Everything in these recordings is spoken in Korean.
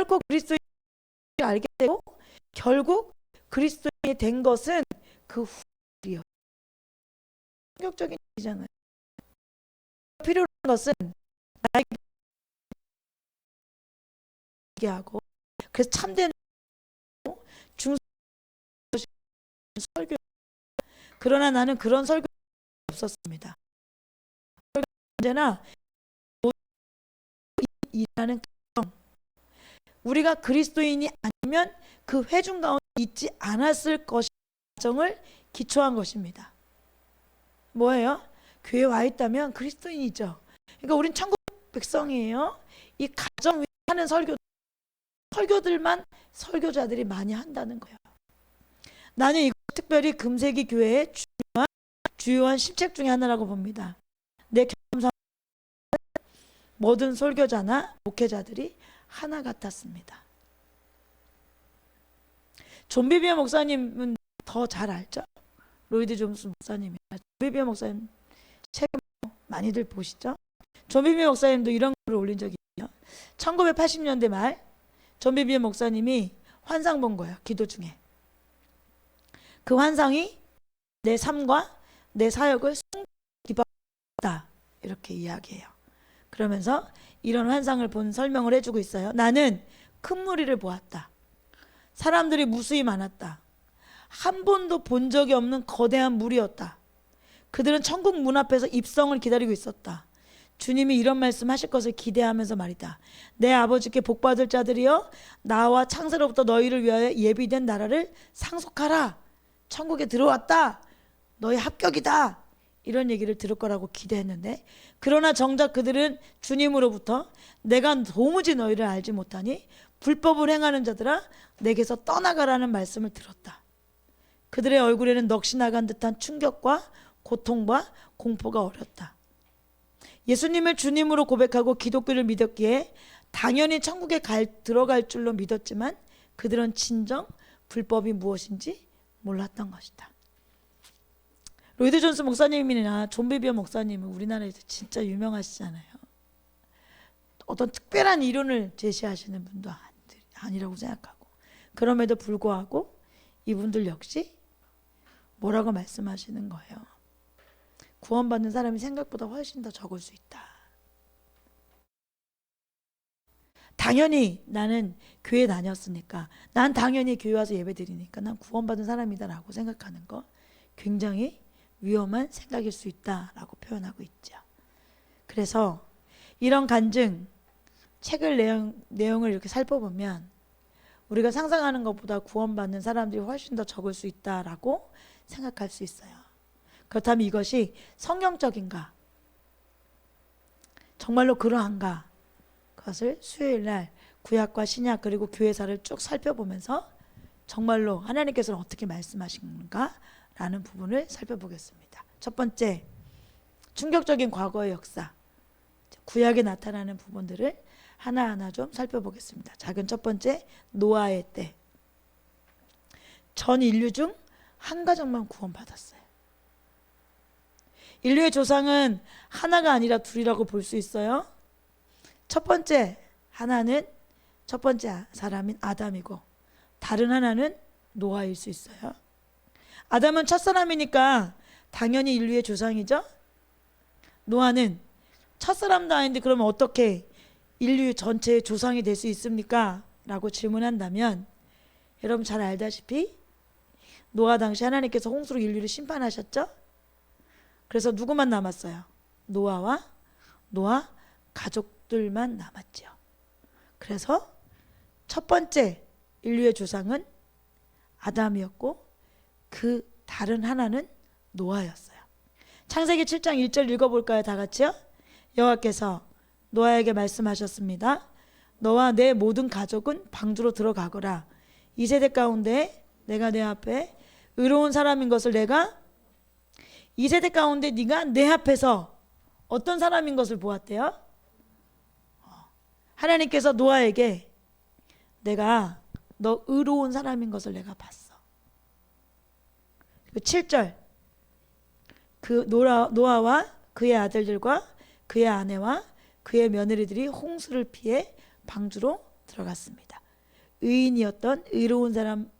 결코 그리스도인을 알게 되고 결국 그리스도인이 된 것은 그 후이요. 충격적인 일이잖아요. 필요한 것은 나에게 하고 그래서 참된 중성 설교. 그러나 나는 그런 설교가 없었습니다. 언제나 일하는 우리가 그리스도인이 아니면 그 회중 가운데 있지 않았을 것의 가정을 기초한 것입니다. 뭐예요? 교회에 와 있다면 그리스도인이죠. 그러니까 우린 천국 백성이에요. 이 가정 위에 하는 설교들만 설교자들이 많이 한다는 거예요. 나는 이거 특별히 금세기 교회의 주요한 실책 중에 하나라고 봅니다. 내 경험상 모든 설교자나 목회자들이 하나 같았습니다. 존 비비어 목사님은 더 잘 알죠? 로이드 존스 목사님이. 존 비비어 목사님 책 많이들 보시죠? 존 비비어 목사님도 이런 글을 올린 적이 있어요. 1980년대 말 존 비비어 목사님이 환상 본 거예요. 기도 중에. 그 환상이 내 삶과 내 사역을 기박했다 이렇게 이야기해요. 그러면서 이런 환상을 본 설명을 해주고 있어요. 나는 큰 무리를 보았다. 사람들이 무수히 많았다. 한 번도 본 적이 없는 거대한 무리였다. 그들은 천국 문 앞에서 입성을 기다리고 있었다. 주님이 이런 말씀 하실 것을 기대하면서 말이다. 내 아버지께 복받을 자들이여 나와 창세로부터 너희를 위하여 예비된 나라를 상속하라. 천국에 들어왔다. 너희 합격이다. 이런 얘기를 들을 거라고 기대했는데 그러나 정작 그들은 주님으로부터 내가 도무지 너희를 알지 못하니 불법을 행하는 자들아 내게서 떠나가라는 말씀을 들었다. 그들의 얼굴에는 넋이 나간 듯한 충격과 고통과 공포가 어렸다. 예수님을 주님으로 고백하고 기독교를 믿었기에 당연히 천국에 들어갈 줄로 믿었지만 그들은 진정 불법이 무엇인지 몰랐던 것이다. 로이드 존스 목사님이나 존 비비어 목사님은 우리나라에서 진짜 유명하시잖아요. 어떤 특별한 이론을 제시하시는 분도 아니라고 생각하고 그럼에도 불구하고 이분들 역시 뭐라고 말씀하시는 거예요? 구원받는 사람이 생각보다 훨씬 더 적을 수 있다. 당연히 나는 교회 다녔으니까 난 당연히 교회 와서 예배 드리니까 난 구원받은 사람이다 라고 생각하는 거 굉장히 위험한 생각일 수 있다라고 표현하고 있죠. 그래서 이런 간증 책을 내용을 이렇게 살펴보면 우리가 상상하는 것보다 구원받는 사람들이 훨씬 더 적을 수 있다라고 생각할 수 있어요. 그렇다면 이것이 성경적인가? 정말로 그러한가? 그것을 수요일날 구약과 신약 그리고 교회사를 쭉 살펴보면서 정말로 하나님께서는 어떻게 말씀하시는가? 라는 부분을 살펴보겠습니다. 첫 번째, 충격적인 과거의 역사, 구약에 나타나는 부분들을 하나하나 좀 살펴보겠습니다. 작은 첫 번째, 노아의 때. 전 인류 중 한 가족만 구원받았어요. 인류의 조상은 하나가 아니라 둘이라고 볼 수 있어요. 첫 번째 사람인 아담이고 다른 하나는 노아일 수 있어요. 아담은 첫사람이니까 당연히 인류의 조상이죠. 노아는 첫사람도 아닌데 그러면 어떻게 인류 전체의 조상이 될 수 있습니까? 라고 질문한다면 여러분 잘 알다시피 노아 당시 하나님께서 홍수로 인류를 심판하셨죠. 그래서 누구만 남았어요? 노아 가족들만 남았죠. 그래서 첫 번째 인류의 조상은 아담이었고 그 다른 하나는 노아였어요. 창세기 7장 1절 읽어볼까요? 다 같이요. 여호와께서 노아에게 말씀하셨습니다. 너와 내 모든 가족은 방주로 들어가거라. 이 세대 가운데 내가 내 앞에 의로운 사람인 것을 내가 이 세대 가운데 네가 내 앞에서 어떤 사람인 것을 보았대요? 하나님께서 노아에게 내가 너 의로운 사람인 것을 내가 봤어. 7절 그 노아와 그의 아들들과 그의 아내와 그의 며느리들이 홍수를 피해 방주로 들어갔습니다. 의인이었던 의로운 사람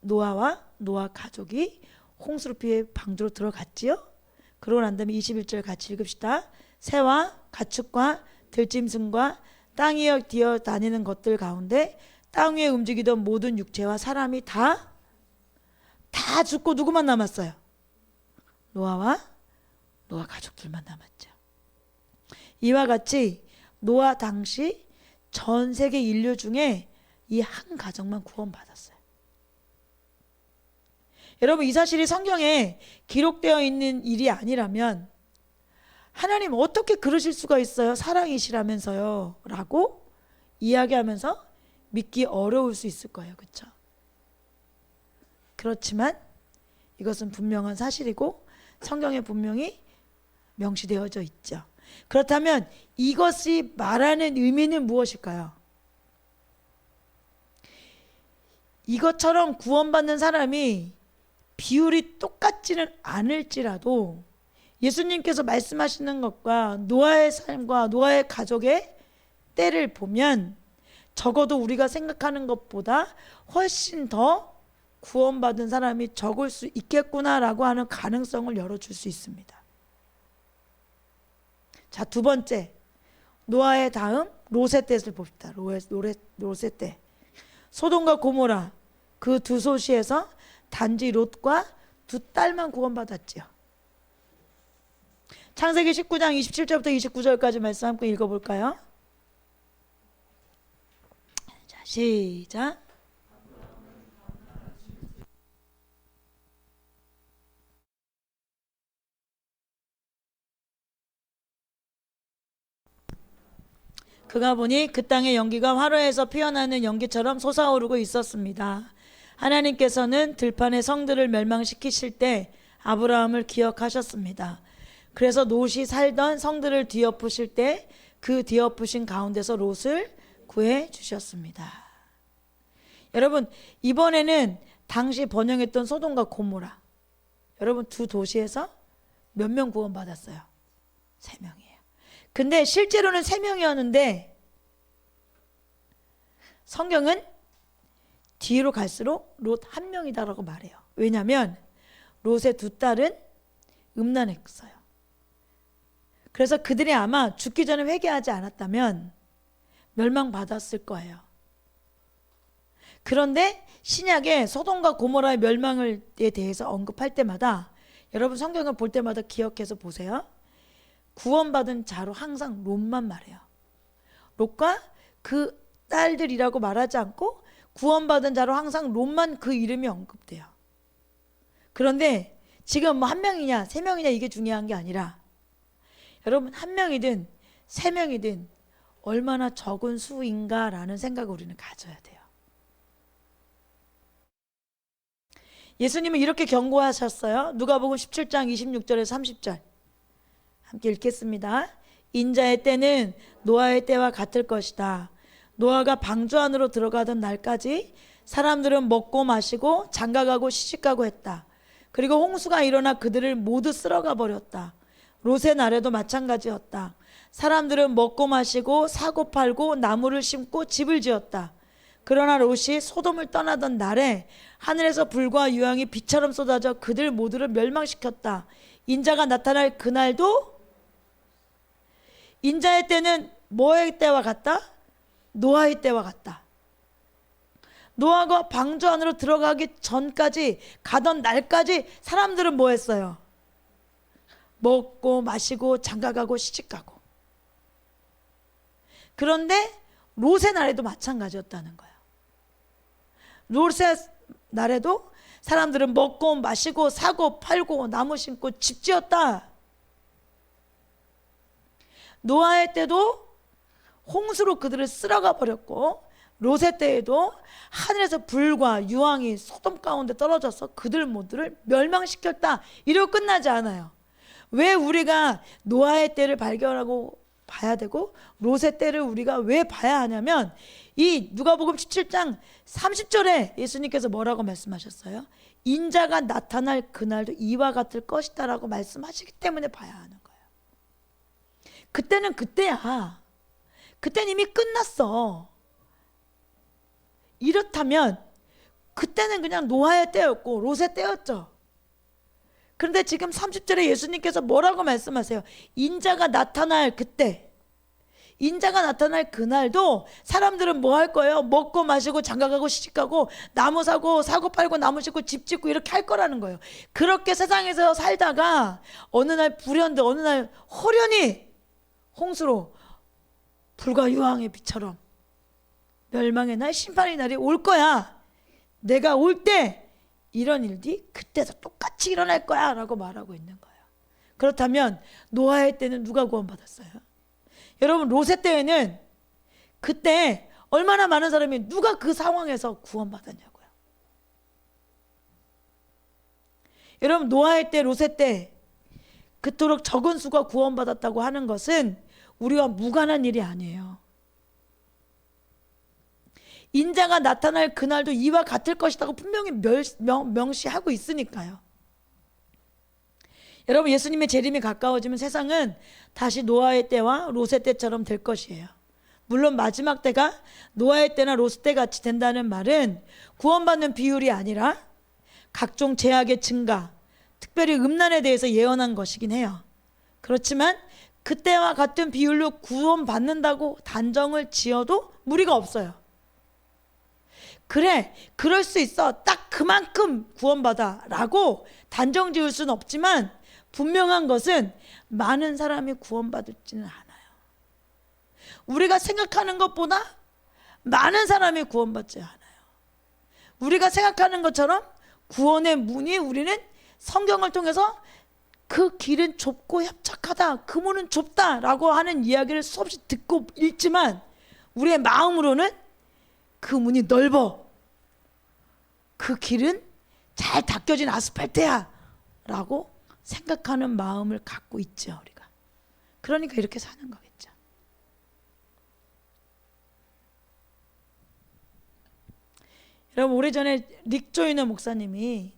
노아와 노아 가족이 홍수로 피해 방주로 들어갔지요. 그러고 난 다음에 21절 같이 읽읍시다. 새와 가축과 들짐승과 땅 위에 기어 다니는 것들 가운데 땅 위에 움직이던 모든 육체와 사람이 다 죽고 누구만 남았어요? 노아와 노아 가족들만 남았죠. 이와 같이 노아 당시 전 세계 인류 중에 이 한 가정만 구원받았어요. 여러분, 이 사실이 성경에 기록되어 있는 일이 아니라면 하나님 어떻게 그러실 수가 있어요? 사랑이시라면서요 라고 이야기하면서 믿기 어려울 수 있을 거예요. 그렇죠? 그렇지만 이것은 분명한 사실이고 성경에 분명히 명시되어져 있죠. 그렇다면 이것이 말하는 의미는 무엇일까요? 이것처럼 구원받는 사람이 비율이 똑같지는 않을지라도 예수님께서 말씀하시는 것과 노아의 삶과 노아의 가족의 때를 보면 적어도 우리가 생각하는 것보다 훨씬 더 구원받은 사람이 적을 수 있겠구나라고 하는 가능성을 열어줄 수 있습니다. 자, 두 번째, 노아의 다음 롯의 때를 봅시다. 롯의 때. 소돔과 고모라 그 두 소시에서 단지 롯과 두 딸만 구원받았지요. 창세기 19장 27절부터 29절까지 말씀 함께 읽어볼까요? 자, 시작. 그가 보니 그 땅의 연기가 화로에서 피어나는 연기처럼 솟아오르고 있었습니다. 하나님께서는 들판의 성들을 멸망시키실 때 아브라함을 기억하셨습니다. 그래서 롯이 살던 성들을 뒤엎으실 때 그 뒤엎으신 가운데서 롯을 구해 주셨습니다. 여러분, 이번에는 당시 번영했던 소돔과 고모라, 여러분 두 도시에서 몇 명 구원받았어요? 3명이에요. 근데 실제로는 3명이었는데 성경은 뒤로 갈수록 롯 1명이다라고 말해요. 왜냐하면 롯의 두 딸은 음란했어요. 그래서 그들이 아마 죽기 전에 회개하지 않았다면 멸망받았을 거예요. 그런데 신약에 소돔과 고모라의 멸망에 대해서 언급할 때마다 여러분 성경을 볼 때마다 기억해서 보세요. 구원받은 자로 항상 롯만 말해요. 롯과 그 딸들이라고 말하지 않고 구원받은 자로 항상 롯만 그 이름이 언급돼요. 그런데 지금 뭐 1명이냐 3명이냐 이게 중요한 게 아니라 여러분 1명이든 3명이든 얼마나 적은 수인가라는 생각을 우리는 가져야 돼요. 예수님은 이렇게 경고하셨어요. 누가복음 17장 26절에서 30절 함께 읽겠습니다. 인자의 때는 노아의 때와 같을 것이다. 노아가 방주 안으로 들어가던 날까지 사람들은 먹고 마시고 장가가고 시집가고 했다. 그리고 홍수가 일어나 그들을 모두 쓸어가 버렸다. 롯의 날에도 마찬가지였다. 사람들은 먹고 마시고 사고 팔고 나무를 심고 집을 지었다. 그러나 롯이 소돔을 떠나던 날에 하늘에서 불과 유황이 비처럼 쏟아져 그들 모두를 멸망시켰다. 인자가 나타날 그날도 인자의 때는 뭐의 때와 같다? 노아의 때와 같다. 노아가 방주 안으로 들어가기 전까지 가던 날까지 사람들은 뭐 했어요? 먹고 마시고 장가가고 시집가고. 그런데 롯의 날에도 마찬가지였다는 거예요. 롯의 날에도 사람들은 먹고 마시고 사고 팔고 나무 심고 집 지었다. 노아의 때도 홍수로 그들을 쓸어가 버렸고 롯의 때에도 하늘에서 불과 유황이 소돔 가운데 떨어져서 그들 모두를 멸망시켰다. 이러고 끝나지 않아요. 왜 우리가 노아의 때를 발견하고 봐야 되고 롯의 때를 우리가 왜 봐야 하냐면 이 누가복음 17장 30절에 예수님께서 뭐라고 말씀하셨어요? 인자가 나타날 그날도 이와 같을 것이다 라고 말씀하시기 때문에 봐야 하는 거예요. 그때는 그때야. 그때는 이미 끝났어. 이렇다면 그때는 그냥 노아의 때였고 롯의 때였죠. 그런데 지금 30절에 예수님께서 뭐라고 말씀하세요? 인자가 나타날 그때, 인자가 나타날 그날도 사람들은 뭐 할 거예요? 먹고 마시고 장가가고 시집가고 나무 사고 팔고 나무 짓고 집 짓고 이렇게 할 거라는 거예요. 그렇게 세상에서 살다가 어느 날 불현듯 어느 날 호련히 홍수로 불과 유황의 비처럼 멸망의 날, 심판의 날이 올 거야. 내가 올 때 이런 일들이 그때도 똑같이 일어날 거야 라고 말하고 있는 거예요. 그렇다면 노아의 때는 누가 구원받았어요? 여러분, 롯의 때에는 그때 얼마나 많은 사람이 누가 그 상황에서 구원받았냐고요. 여러분, 노아의 때, 롯의 때 그토록 적은 수가 구원받았다고 하는 것은 우리와 무관한 일이 아니에요. 인자가 나타날 그날도 이와 같을 것이라고 분명히 명시하고 있으니까요. 여러분, 예수님의 재림이 가까워지면 세상은 다시 노아의 때와 롯의 때처럼 될 것이에요. 물론 마지막 때가 노아의 때나 롯의 때 같이 된다는 말은 구원받는 비율이 아니라 각종 제약의 증가, 특별히 음란에 대해서 예언한 것이긴 해요. 그렇지만 그때와 같은 비율로 구원받는다고 단정을 지어도 무리가 없어요. 그래, 그럴 수 있어, 딱 그만큼 구원받아 라고 단정 지을 수는 없지만 분명한 것은 많은 사람이 구원받을지는 않아요. 우리가 생각하는 것보다 많은 사람이 구원받지 않아요. 우리가 생각하는 것처럼 구원의 문이, 우리는 성경을 통해서 그 길은 좁고 협착하다, 그 문은 좁다라고 하는 이야기를 수없이 듣고 읽지만 우리의 마음으로는 그 문이 넓어, 그 길은 잘 닦여진 아스팔트야 라고 생각하는 마음을 갖고 있죠, 우리가. 그러니까 이렇게 사는 거겠죠. 여러분, 오래전에 릭 조이너 목사님이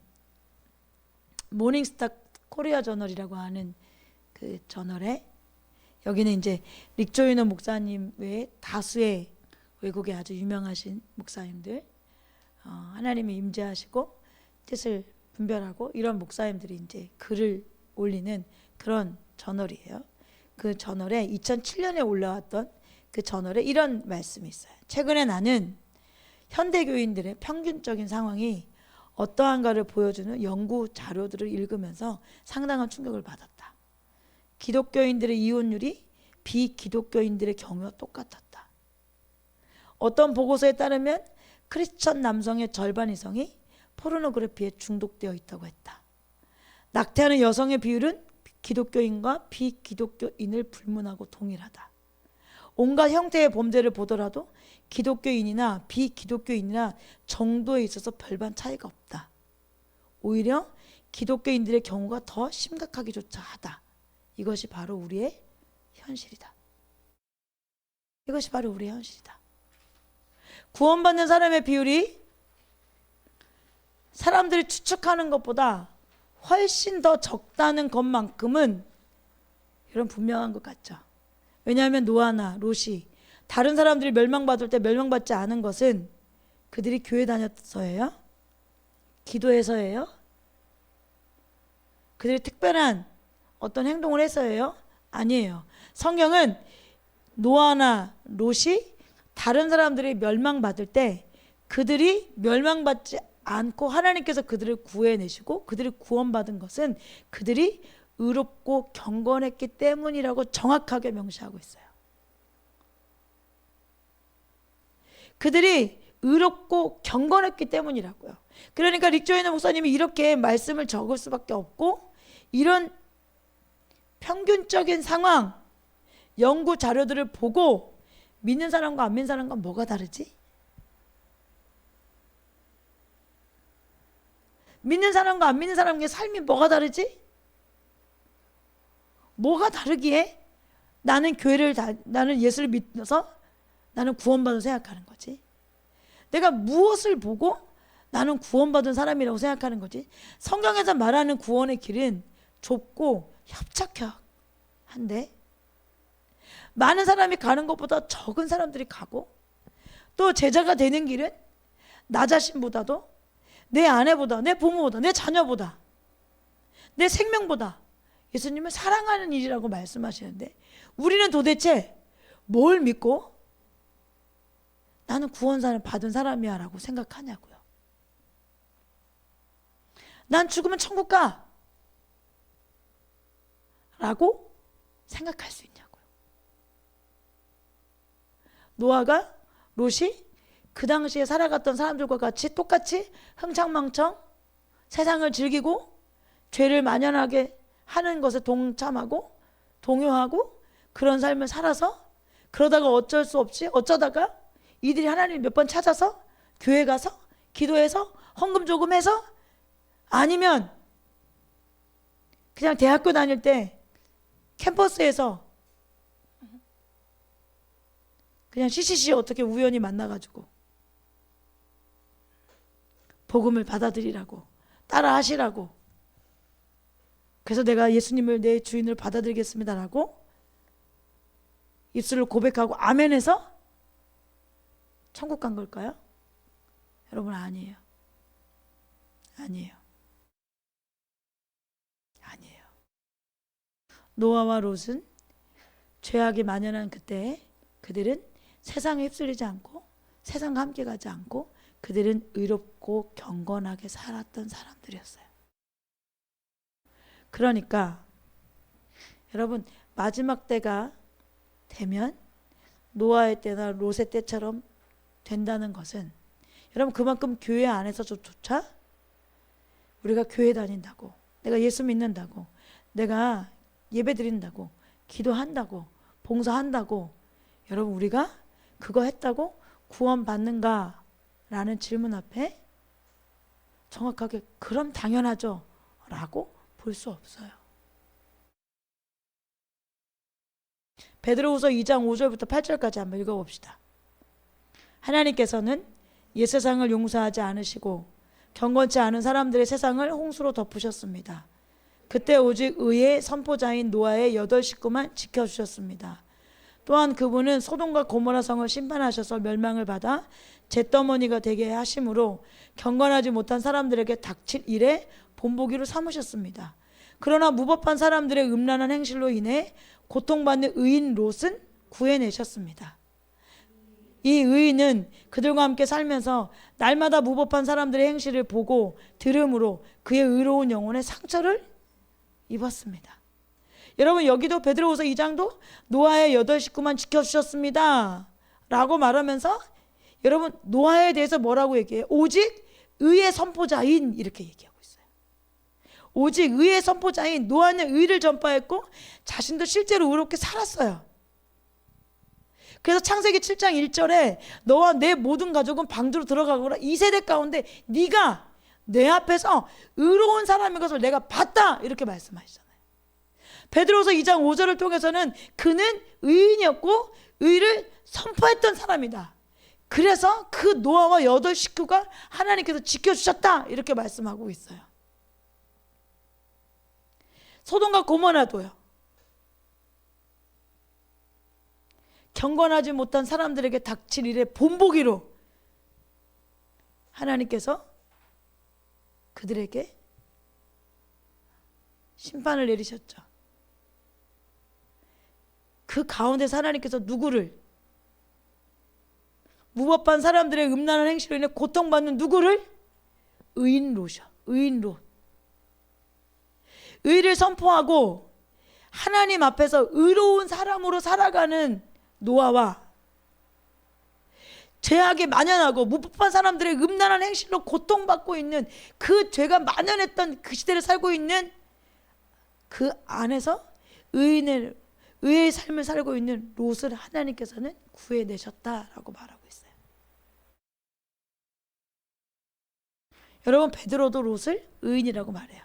모닝스타 코리아 저널이라고 하는 그 저널에, 여기는 이제 릭 조이너 목사님 외에 다수의 외국의 아주 유명하신 목사님들, 하나님이 임재하시고 뜻을 분별하고 이런 목사님들이 이제 글을 올리는 그런 저널이에요. 그 저널에 2007년에 올라왔던 그 저널에 이런 말씀이 있어요. 최근에 나는 현대교인들의 평균적인 상황이 어떠한가를 보여주는 연구 자료들을 읽으면서 상당한 충격을 받았다. 기독교인들의 이혼율이 비기독교인들의 경우와 똑같았다. 어떤 보고서에 따르면 크리스천 남성의 절반 이상이 포르노그래피에 중독되어 있다고 했다. 낙태하는 여성의 비율은 기독교인과 비기독교인을 불문하고 동일하다. 온갖 형태의 범죄를 보더라도 기독교인이나 비기독교인이나 정도에 있어서 별반 차이가 없다. 오히려 기독교인들의 경우가 더 심각하기조차 하다. 이것이 바로 우리의 현실이다. 이것이 바로 우리의 현실이다. 구원받는 사람의 비율이 사람들이 추측하는 것보다 훨씬 더 적다는 것만큼은 이런 분명한 것 같죠. 왜냐하면 노아나 롯이 다른 사람들이 멸망받을 때 멸망받지 않은 것은 그들이 교회 다녔어예요? 기도해서예요? 그들이 특별한 어떤 행동을 해서예요? 아니에요. 성경은 노아나 롯이 다른 사람들이 멸망받을 때 그들이 멸망받지 않고 하나님께서 그들을 구해내시고 그들이 구원받은 것은 그들이 의롭고 경건했기 때문이라고 정확하게 명시하고 있어요. 그들이 의롭고 경건했기 때문이라고요. 그러니까 릭 조이너 목사님이 이렇게 말씀을 적을 수밖에 없고, 이런 평균적인 상황, 연구 자료들을 보고 믿는 사람과 안 믿는 사람과 뭐가 다르지? 믿는 사람과 안 믿는 사람의 삶이 뭐가 다르지? 뭐가 다르기에 나는 나는 예수를 믿어서 나는 구원받은 생각하는 거지? 내가 무엇을 보고 나는 구원받은 사람이라고 생각하는 거지? 성경에서 말하는 구원의 길은 좁고 협착한데 많은 사람이 가는 것보다 적은 사람들이 가고, 또 제자가 되는 길은 나 자신보다도, 내 아내보다, 내 부모보다, 내 자녀보다, 내 생명보다 예수님을 사랑하는 일이라고 말씀하시는데, 우리는 도대체 뭘 믿고 나는 구원사를 받은 사람이야 라고 생각하냐고요. 난 죽으면 천국 가 라고 생각할 수 있냐고요. 노아가, 롯이 그 당시에 살아갔던 사람들과 같이 똑같이 흥청망청 세상을 즐기고 죄를 만연하게 하는 것에 동참하고 동요하고 그런 삶을 살아서, 그러다가 어쩔 수 없이 어쩌다가 이들이 하나님을 몇 번 찾아서 교회 가서 기도해서 헌금 조금 해서, 아니면 그냥 대학교 다닐 때 캠퍼스에서 그냥 CCC 어떻게 우연히 만나가지고 복음을 받아들이라고, 따라 하시라고, 그래서 내가 예수님을 내 주인을 받아들이겠습니다라고 입술을 고백하고 아멘해서 천국 간 걸까요? 여러분, 아니에요. 아니에요. 아니에요. 노아와 롯은 죄악이 만연한 그때에 그들은 세상에 휩쓸리지 않고 세상과 함께 가지 않고 그들은 의롭고 경건하게 살았던 사람들이었어요. 그러니까 여러분, 마지막 때가 되면 노아의 때나 롯의 때처럼 된다는 것은, 여러분, 그만큼 교회 안에서조차 우리가 교회 다닌다고, 내가 예수 믿는다고, 내가 예배 드린다고, 기도한다고, 봉사한다고, 여러분, 우리가 그거 했다고 구원받는가? 라는 질문 앞에 정확하게 그럼 당연하죠 라고 볼 수 없어요. 베드로후서 2장 5절부터 8절까지 한번 읽어봅시다. 하나님께서는 옛 세상을 용서하지 않으시고 경건치 않은 사람들의 세상을 홍수로 덮으셨습니다. 그때 오직 의의 선포자인 노아의 8 식구만 지켜주셨습니다. 또한 그분은 소돔과 고모라 성을 심판하셔서 멸망을 받아 잿더미가 되게 하심으로 경건하지 못한 사람들에게 닥칠 일에 본보기로 삼으셨습니다. 그러나 무법한 사람들의 음란한 행실로 인해 고통받는 의인 롯은 구해내셨습니다. 이 의인은 그들과 함께 살면서 날마다 무법한 사람들의 행실을 보고 들음으로 그의 의로운 영혼에 상처를 입었습니다. 여러분, 여기도 베드로후서 2장도 노아의 8 식구만 지켜주셨습니다 라고 말하면서, 여러분, 노아에 대해서 뭐라고 얘기해요? 오직 의의 선포자인, 이렇게 얘기하고 있어요. 오직 의의 선포자인 노아는 의를 전파했고 자신도 실제로 의롭게 살았어요. 그래서 창세기 7장 1절에 너와 내 모든 가족은 방주로 들어가거라. 이 세대 가운데 네가 내 앞에서 의로운 사람인 것을 내가 봤다, 이렇게 말씀하시잖아요. 베드로후서 2장 5절을 통해서는 그는 의인이었고 의를 선포했던 사람이다. 그래서 그 노아와 8 식구가 하나님께서 지켜주셨다, 이렇게 말씀하고 있어요. 소돔과 고모라도요, 경건하지 못한 사람들에게 닥칠 일에 본보기로 하나님께서 그들에게 심판을 내리셨죠. 그 가운데서 하나님께서 누구를, 무법한 사람들의 음란한 행실로 인해 고통받는 누구를? 의인 롯이요. 의인 롯. 의를 선포하고 하나님 앞에서 의로운 사람으로 살아가는 노아와 죄악이 만연하고 무법한 사람들의 음란한 행실로 고통받고 있는, 그 죄가 만연했던 그 시대를 살고 있는 그 안에서 의의 삶을 살고 있는 롯을 하나님께서는 구해내셨다라고 말하고 있어요. 여러분, 베드로도 롯을 의인이라고 말해요.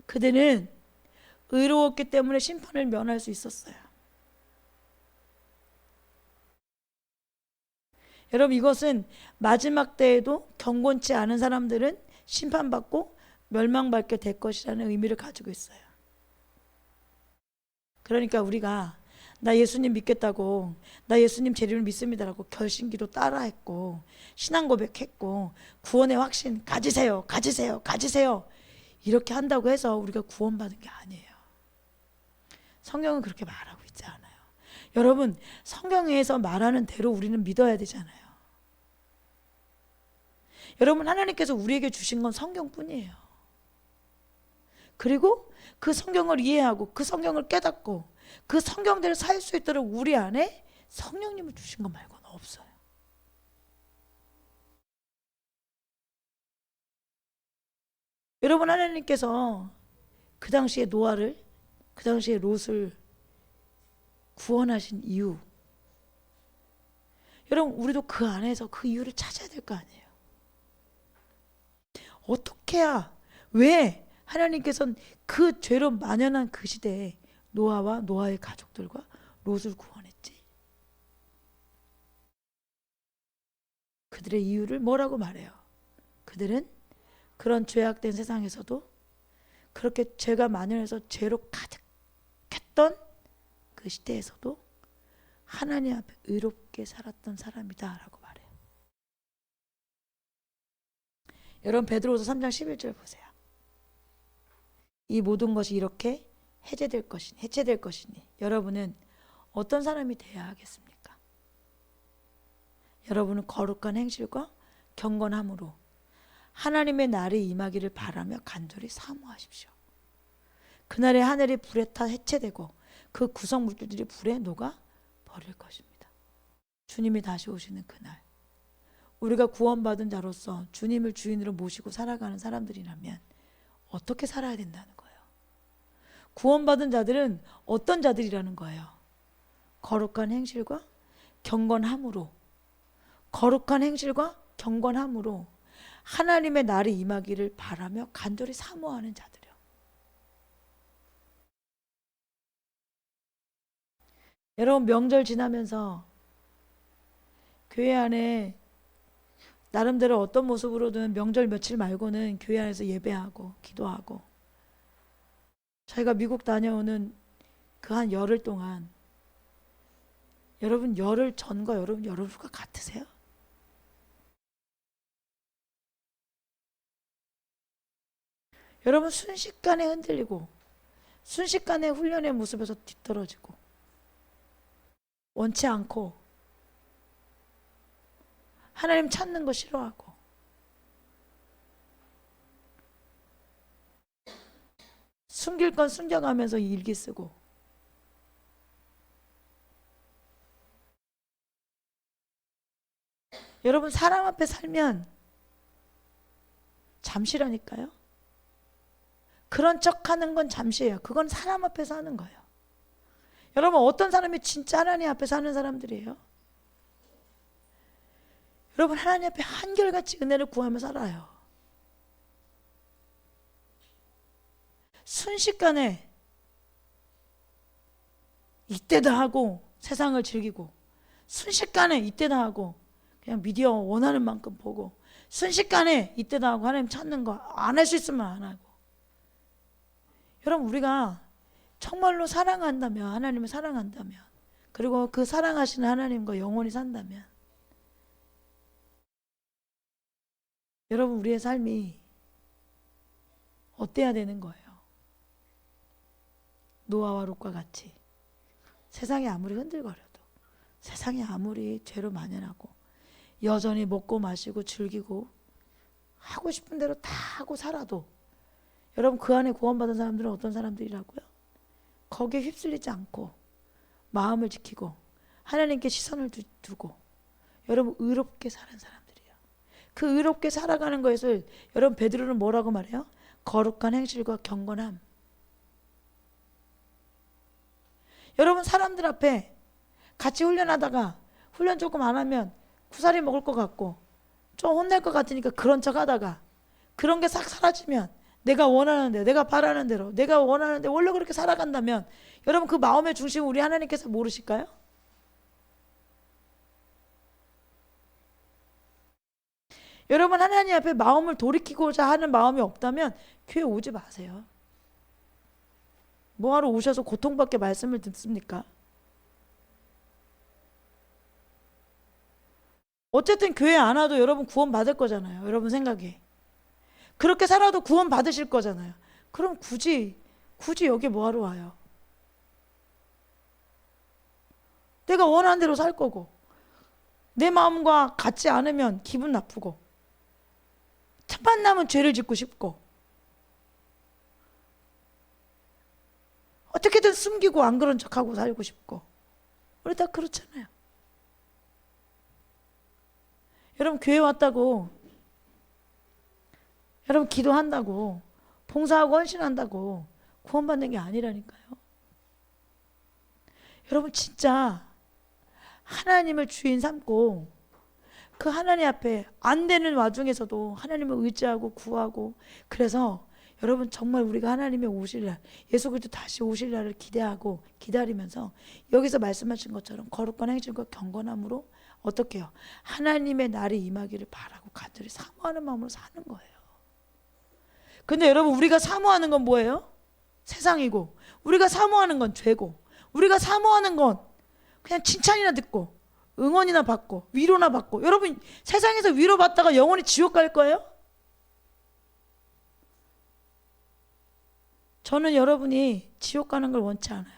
그들은 의로웠기 때문에 심판을 면할 수 있었어요. 여러분, 이것은 마지막 때에도 경건치 않은 사람들은 심판받고 멸망받게 될 것이라는 의미를 가지고 있어요. 그러니까 우리가 나 예수님 믿겠다고, 나 예수님 재림을 믿습니다라고 결심기도 따라했고 신앙 고백했고 구원의 확신 가지세요, 가지세요, 가지세요 이렇게 한다고 해서 우리가 구원받은 게 아니에요. 성경은 그렇게 말하고 있지 않아요. 여러분, 성경에서 말하는 대로 우리는 믿어야 되잖아요. 여러분, 하나님께서 우리에게 주신 건 성경뿐이에요. 그리고 그 성경을 이해하고 그 성경을 깨닫고 그 성경대로 살 수 있도록 우리 안에 성령님을 주신 것 말고는 없어요. 여러분, 하나님께서 그 당시에 노아를, 그 당시에 롯을 구원하신 이유, 여러분 우리도 그 안에서 그 이유를 찾아야 될 거 아니에요. 어떻게 해야, 왜 하나님께서는 그 죄로 만연한 그 시대에 노아와 노아의 가족들과 롯을 구원했지? 그들의 이유를 뭐라고 말해요? 그들은 그런 죄악된 세상에서도 그렇게 죄가 만연해서 죄로 가득했던 그 시대에서도 하나님 앞에 의롭게 살았던 사람이다 라고 말해요. 여러분, 베드로후서 3장 11절 보세요. 이 모든 것이 이렇게 해체될 것이니 여러분은 어떤 사람이 되어야 하겠습니까? 여러분은 거룩한 행실과 경건함으로 하나님의 날이 임하기를 바라며 간절히 사모하십시오. 그날에 하늘이 불에 타 해체되고 그 구성 물질들이 불에 녹아 버릴 것입니다. 주님이 다시 오시는 그날, 우리가 구원받은 자로서 주님을 주인으로 모시고 살아가는 사람들이라면 어떻게 살아야 된다는 거예요? 구원받은 자들은 어떤 자들이라는 거예요? 거룩한 행실과 경건함으로, 거룩한 행실과 경건함으로 하나님의 날이 임하기를 바라며 간절히 사모하는 자들이요. 여러분, 명절 지나면서 교회 안에 나름대로 어떤 모습으로든 명절 며칠 말고는 교회 안에서 예배하고 기도하고, 저희가 미국 다녀오는 그 한 열흘 동안 여러분, 열흘 전과 여러분 열흘 후가 같으세요? 여러분, 순식간에 흔들리고 순식간에 훈련의 모습에서 뒤떨어지고 원치 않고 하나님 찾는 거 싫어하고 숨길 건 숨겨가면서 일기 쓰고, 여러분, 사람 앞에 살면 잠시라니까요. 그런 척하는 건 잠시예요. 그건 사람 앞에서 하는 거예요. 여러분, 어떤 사람이 진짜 하나님 앞에 사는 사람들이에요? 여러분, 하나님 앞에 한결같이 은혜를 구하며 살아요. 순식간에 이때다 하고 세상을 즐기고, 순식간에 이때다 하고 그냥 미디어 원하는 만큼 보고, 순식간에 이때다 하고 하나님 찾는 거 안 할 수 있으면 안 하고. 여러분, 우리가 정말로 사랑한다면, 하나님을 사랑한다면, 그리고 그 사랑하시는 하나님과 영원히 산다면, 여러분, 우리의 삶이 어때야 되는 거예요? 노아와 롯과 같이 세상이 아무리 흔들거려도, 세상이 아무리 죄로 만연하고 여전히 먹고 마시고 즐기고 하고 싶은 대로 다 하고 살아도, 여러분, 그 안에 구원받은 사람들은 어떤 사람들이라고요? 거기에 휩쓸리지 않고 마음을 지키고 하나님께 시선을 두고 여러분 의롭게 사는 사람들이에요. 그 의롭게 살아가는 것을 여러분 베드로는 뭐라고 말해요? 거룩한 행실과 경건함. 여러분, 사람들 앞에 같이 훈련하다가 훈련 조금 안 하면 구사리 먹을 것 같고 좀 혼낼 것 같으니까 그런 척 하다가 그런 게 싹 사라지면, 내가 원하는 대로, 내가 바라는 대로, 내가 원하는 대로 원래 그렇게 살아간다면, 여러분, 그 마음의 중심을 우리 하나님께서 모르실까요? 여러분, 하나님 앞에 마음을 돌이키고자 하는 마음이 없다면 교회 오지 마세요. 뭐하러 오셔서 고통받게 말씀을 듣습니까? 어쨌든 교회 안 와도 여러분 구원 받을 거잖아요. 여러분 생각에. 그렇게 살아도 구원 받으실 거잖아요. 그럼 굳이 여기 뭐하러 와요? 내가 원하는 대로 살 거고, 내 마음과 같지 않으면 기분 나쁘고, 첫 만나면 죄를 짓고 싶고, 어떻게든 숨기고 안 그런 척하고 살고 싶고, 우리 다 그렇잖아요. 여러분 교회 왔다고, 여러분 기도한다고, 봉사하고 헌신한다고 구원받는 게 아니라니까요. 여러분 진짜 하나님을 주인 삼고 그 하나님 앞에 안 되는 와중에서도 하나님을 의지하고 구하고, 그래서 여러분 정말 우리가 하나님의 오실 날, 예수 그리스도 다시 오실 날을 기대하고 기다리면서 여기서 말씀하신 것처럼 거룩한 행실과 경건함으로 어떻게 해요? 하나님의 날이 임하기를 바라고 간절히 사모하는 마음으로 사는 거예요. 근데 여러분 우리가 사모하는 건 뭐예요? 세상이고, 우리가 사모하는 건 죄고, 우리가 사모하는 건 그냥 칭찬이나 듣고 응원이나 받고 위로나 받고. 여러분 세상에서 위로받다가 영원히 지옥 갈 거예요? 저는 여러분이 지옥 가는 걸 원치 않아요.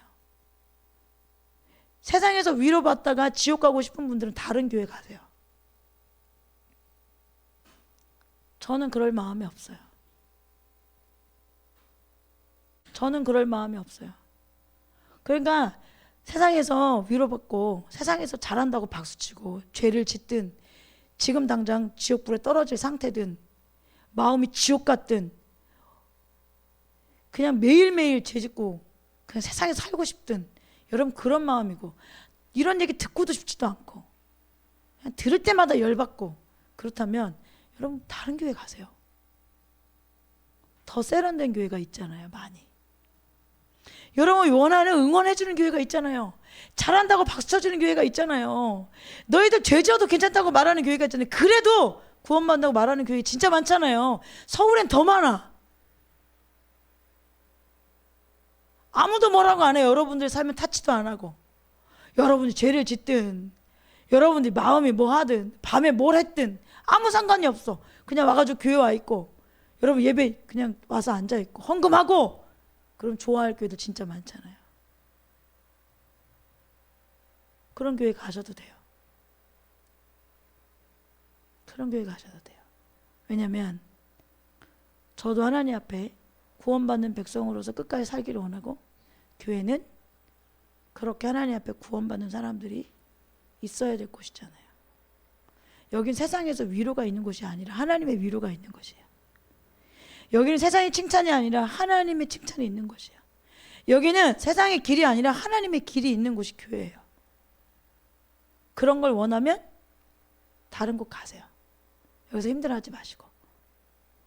세상에서 위로받다가 지옥 가고 싶은 분들은 다른 교회 가세요. 저는 그럴 마음이 없어요. 저는 그럴 마음이 없어요. 그러니까 세상에서 위로받고 세상에서 잘한다고 박수치고 죄를 짓든 지금 당장 지옥불에 떨어질 상태든 마음이 지옥 같든 그냥 매일매일 죄 짓고 그냥 세상에서 살고 싶든, 여러분 그런 마음이고, 이런 얘기 듣고도 싶지도 않고 그냥 들을 때마다 열받고, 그렇다면 여러분 다른 교회 가세요. 더 세련된 교회가 있잖아요. 많이. 여러분 원하는 응원해주는 교회가 있잖아요. 잘한다고 박수 쳐주는 교회가 있잖아요. 너희들 죄 지어도 괜찮다고 말하는 교회가 있잖아요. 그래도 구원받는다고 말하는 교회 진짜 많잖아요. 서울엔 더 많아. 아무도 뭐라고 안 해요. 여러분들 살면 타치도 안 하고, 여러분이 죄를 짓든 여러분들이 마음이 뭐 하든 밤에 뭘 했든 아무 상관이 없어. 그냥 와가지고 교회 와 있고, 여러분 예배 그냥 와서 앉아 있고 헌금하고, 그럼 좋아할 교회들 진짜 많잖아요. 그런 교회 가셔도 돼요. 그런 교회 가셔도 돼요. 왜냐면 저도 하나님 앞에 구원받는 백성으로서 끝까지 살기를 원하고, 교회는 그렇게 하나님 앞에 구원받는 사람들이 있어야 될 곳이잖아요. 여긴 세상에서 위로가 있는 곳이 아니라 하나님의 위로가 있는 곳이에요. 여기는 세상의 칭찬이 아니라 하나님의 칭찬이 있는 곳이에요. 여기는 세상의 길이 아니라 하나님의 길이 있는 곳이 교회예요. 그런 걸 원하면 다른 곳 가세요. 여기서 힘들어하지 마시고.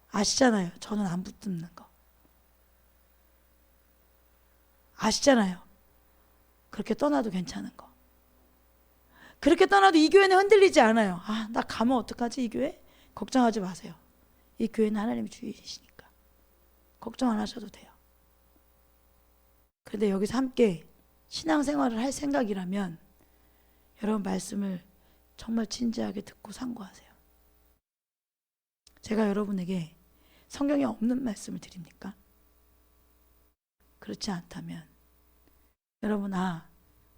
아시잖아요. 저는 안 붙는 거. 아시잖아요. 그렇게 떠나도 괜찮은 거. 그렇게 떠나도 이 교회는 흔들리지 않아요. 아, 나 가면 어떡하지 이 교회? 걱정하지 마세요. 이 교회는 하나님이 주인이시니까 걱정 안 하셔도 돼요. 그런데 여기서 함께 신앙생활을 할 생각이라면 여러분 말씀을 정말 진지하게 듣고 상고하세요. 제가 여러분에게 성경에 없는 말씀을 드립니까? 그렇지 않다면 여러분,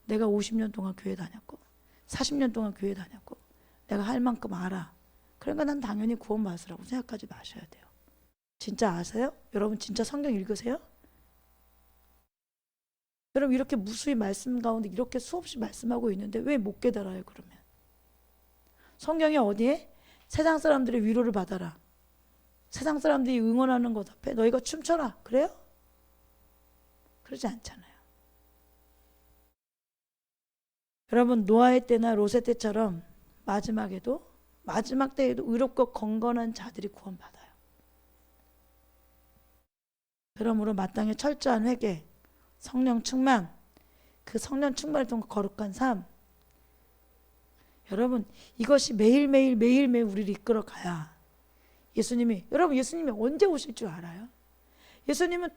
내가 50년 동안 교회 다녔고 40년 동안 교회 다녔고 내가 할 만큼 알아. 그러니까 난 당연히 구원받으라고 생각하지 마셔야 돼요. 진짜 아세요? 여러분 진짜 성경 읽으세요? 여러분 이렇게 무수히 말씀 가운데 이렇게 수없이 말씀하고 있는데 왜 못 깨달아요 그러면? 성경이 어디에? 세상 사람들의 위로를 받아라. 세상 사람들이 응원하는 것 앞에 너희가 춤춰라. 그래요? 그러지 않잖아요. 여러분 노아의 때나 롯의 때처럼 마지막 때에도 의롭고 건건한 자들이 구원받아요. 그러므로 마땅히 철저한 회개, 성령 충만, 그 성령 충만을 통한 거룩한 삶, 여러분 이것이 매일매일 우리를 이끌어가야 여러분 예수님이 언제 오실 줄 알아요? 예수님은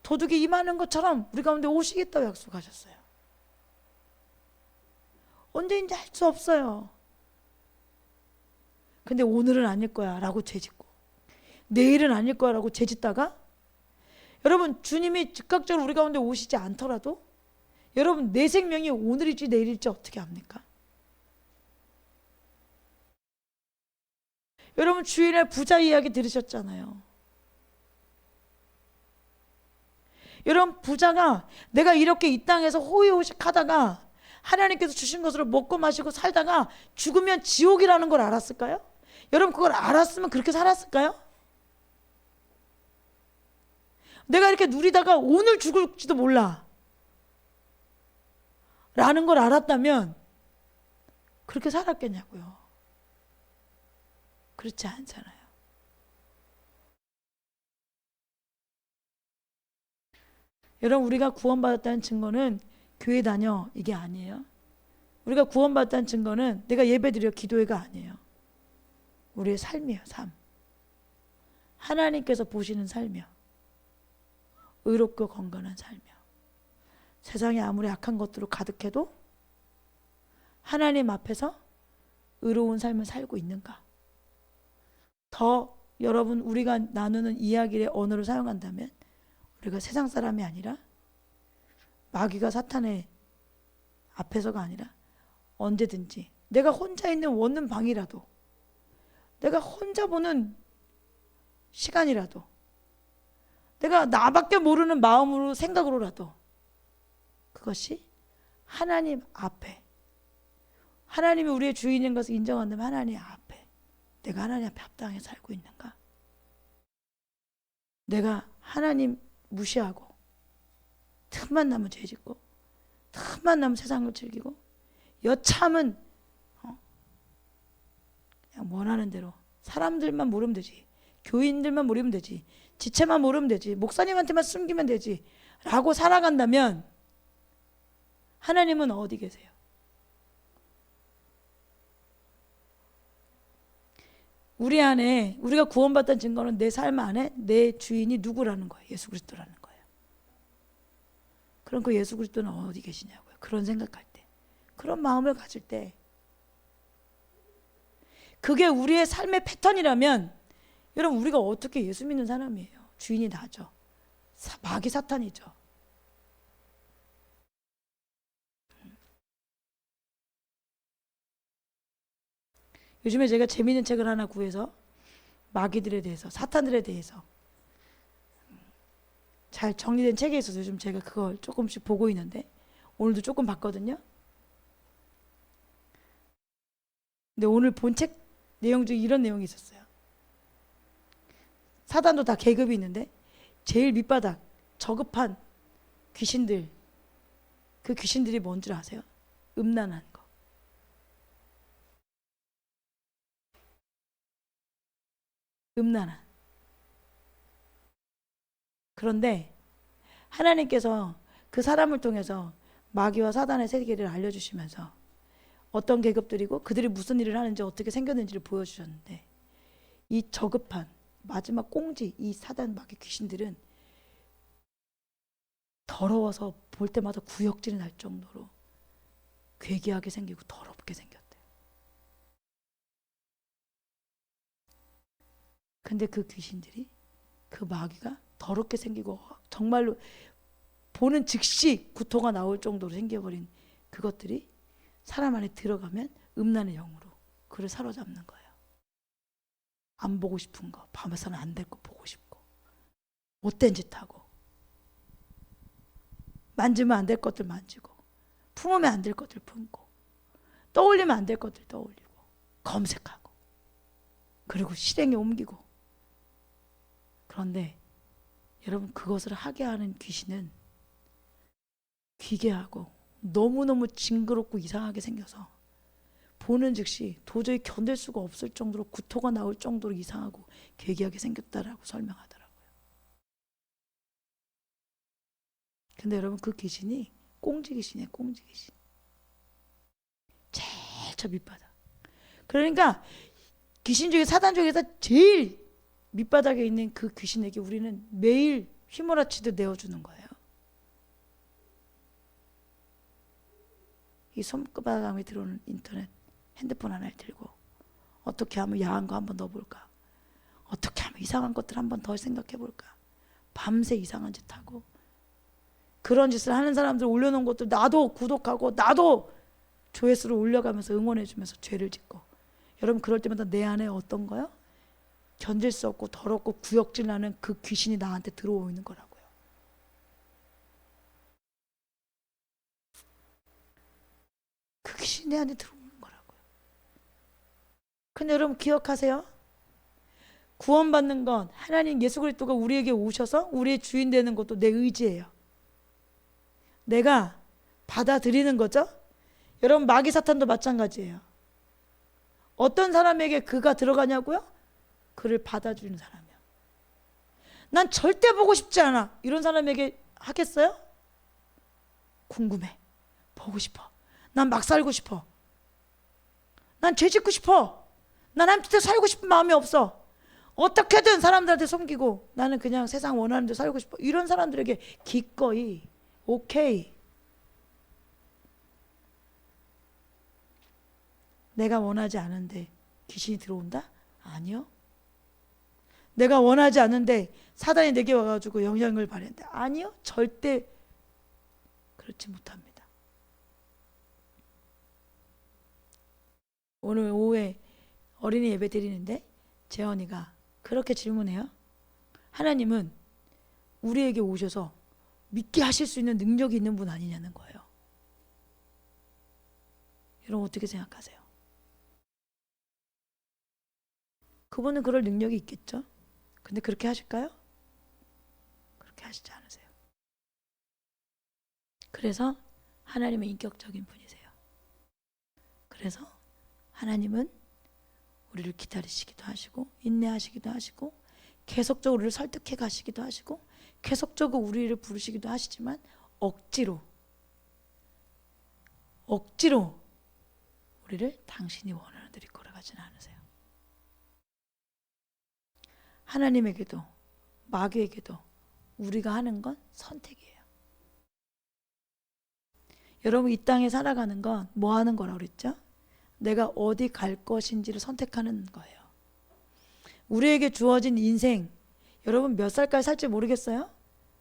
도둑이 임하는 것처럼 우리 가운데 오시겠다고 약속하셨어요. 언제인지 알 수 없어요. 근데 오늘은 아닐 거야 라고 죄짓고, 내일은 아닐 거야 라고 죄짓다가, 여러분 주님이 즉각적으로 우리 가운데 오시지 않더라도 여러분 내 생명이 오늘일지 내일일지 어떻게 압니까? 여러분 주일날 부자 이야기 들으셨잖아요. 여러분 부자가 내가 이렇게 이 땅에서 호의호식 하다가 하나님께서 주신 것으로 먹고 마시고 살다가 죽으면 지옥이라는 걸 알았을까요? 여러분 그걸 알았으면 그렇게 살았을까요? 내가 이렇게 누리다가 오늘 죽을지도 몰라 라는 걸 알았다면 그렇게 살았겠냐고요. 그렇지 않잖아요. 여러분 우리가 구원받았다는 증거는 교회 다녀 이게 아니에요. 우리가 구원받았다는 증거는 내가 예배드려 기도회가 아니에요. 우리의 삶이에요. 삶. 하나님께서 보시는 삶이요. 의롭고 건강한 삶이요. 세상에 아무리 악한 것들로 가득해도 하나님 앞에서 의로운 삶을 살고 있는가. 더 여러분 우리가 나누는 이야기의 언어를 사용한다면 우리가 세상 사람이 아니라 마귀가 사탄의 앞에서가 아니라 언제든지 내가 혼자 있는 원룸 방이라도, 내가 혼자 보는 시간이라도, 내가 나밖에 모르는 마음으로 생각으로라도 그것이 하나님 앞에, 하나님이 우리의 주인인 것을 인정한다면 하나님 앞에 내가 하나님 앞에 합당하게 살고 있는가? 내가 하나님 무시하고 틈만 나면 죄짓고 틈만 나면 세상을 즐기고 여참은 그냥 원하는 대로 사람들만 모르면 되지, 교인들만 모르면 되지, 지체만 모르면 되지, 목사님한테만 숨기면 되지 라고 살아간다면 하나님은 어디 계세요? 우리 안에 우리가 구원받았다는 증거는 내 삶 안에 내 주인이 누구라는 거예요. 예수 그리스도라는 거예요. 그럼 그 예수 그리스도는 어디 계시냐고요. 그런 생각할 때, 그런 마음을 가질 때, 그게 우리의 삶의 패턴이라면 여러분 우리가 어떻게 예수 믿는 사람이에요. 주인이 나죠. 마귀 사탄이죠. 요즘에 제가 재미있는 책을 하나 구해서 마귀들에 대해서, 사탄들에 대해서 잘 정리된 책이 있어서 요즘 제가 그걸 조금씩 보고 있는데 오늘도 조금 봤거든요. 근데 오늘 본 책 내용 중에 이런 내용이 있었어요. 사단도 다 계급이 있는데 제일 밑바닥 저급한 귀신들, 그 귀신들이 뭔 줄 아세요? 음란한 거. 음란한. 그런데 하나님께서 그 사람을 통해서 마귀와 사단의 세계를 알려주시면서 어떤 계급들이고 그들이 무슨 일을 하는지 어떻게 생겼는지를 보여주셨는데, 이 저급한 마지막 꽁지 이 사단 마귀 귀신들은 더러워서 볼 때마다 구역질이 날 정도로 괴기하게 생기고 더럽게 생겼대요. 근데 그 귀신들이, 그 마귀가 더럽게 생기고 정말로 보는 즉시 구토가 나올 정도로 생겨버린 그것들이 사람 안에 들어가면 음란의 영으로 그를 사로잡는 거예요. 안 보고 싶은 거, 밤에서는 안 될 거 보고 싶고, 못된 짓 하고, 만지면 안 될 것들 만지고, 품으면 안 될 것들 품고, 떠올리면 안 될 것들 떠올리고, 검색하고, 그리고 실행에 옮기고. 그런데 여러분 그것을 하게 하는 귀신은 기괴하고 너무너무 징그럽고 이상하게 생겨서 보는 즉시 도저히 견딜 수가 없을 정도로 구토가 나올 정도로 이상하고 괴기하게 생겼다라고 설명하더라고요. 근데 여러분 그 귀신이 꽁지 귀신이에요. 꽁지 귀신. 제일 저 밑바닥. 그러니까 귀신 중에, 사단 중에서 제일 밑바닥에 있는 그 귀신에게 우리는 매일 휘몰아치듯 내어주는 거예요. 이 손바닥에 들어오는 인터넷, 핸드폰 하나를 들고 어떻게 하면 야한 거 한번 넣어볼까? 어떻게 하면 이상한 것들 한번 더 생각해볼까? 밤새 이상한 짓 하고, 그런 짓을 하는 사람들 올려놓은 것들 나도 구독하고 나도 조회수를 올려가면서 응원해주면서 죄를 짓고. 여러분, 그럴 때마다 내 안에 어떤 거요? 견딜 수 없고 더럽고 구역질 나는 그 귀신이 나한테 들어오는 거라고요. 그 귀신이 내 안에 들어오는 거라고요. 근데 여러분 기억하세요. 구원받는 건 하나님 예수 그리스도가 우리에게 오셔서 우리의 주인 되는 것도 내 의지예요. 내가 받아들이는 거죠. 여러분, 마귀 사탄도 마찬가지예요. 어떤 사람에게 그가 들어가냐고요? 그를 받아주는 사람이요. 난 절대 보고 싶지 않아. 이런 사람에게 하겠어요? 궁금해. 보고 싶어. 난 막 살고 싶어. 난 죄 짓고 싶어. 난 하나님한테 살고 싶은 마음이 없어. 어떻게든 사람들한테 섬기고 나는 그냥 세상 원하는 대로 살고 싶어. 이런 사람들에게 기꺼이 오케이. 내가 원하지 않은데 귀신이 들어온다? 아니요. 내가 원하지 않은데 사단이 내게 와가지고 영향을 발휘한다? 아니요. 절대 그렇지 못합니다. 오늘 오후에 어린이 예배 드리는데 재원이가 그렇게 질문해요. 하나님은 우리에게 오셔서 믿게 하실 수 있는 능력이 있는 분 아니냐는 거예요. 여러분 어떻게 생각하세요? 그분은 그럴 능력이 있겠죠? 근데 그렇게 하실까요? 그렇게 하시지 않으세요. 그래서 하나님은 인격적인 분이세요. 그래서 하나님은 우리를 기다리시기도 하시고 인내하시기도 하시고 계속적으로 우리를 설득해 가시기도 하시고 계속적으로 우리를 부르시기도 하시지만 억지로 우리를 당신이 원하는 대로 걸어가지는 않으세요. 하나님에게도 마귀에게도 우리가 하는 건 선택이에요. 여러분 이 땅에 살아가는 건 뭐 하는 거라고 그랬죠? 내가 어디 갈 것인지를 선택하는 거예요. 우리에게 주어진 인생, 여러분 몇 살까지 살지 모르겠어요?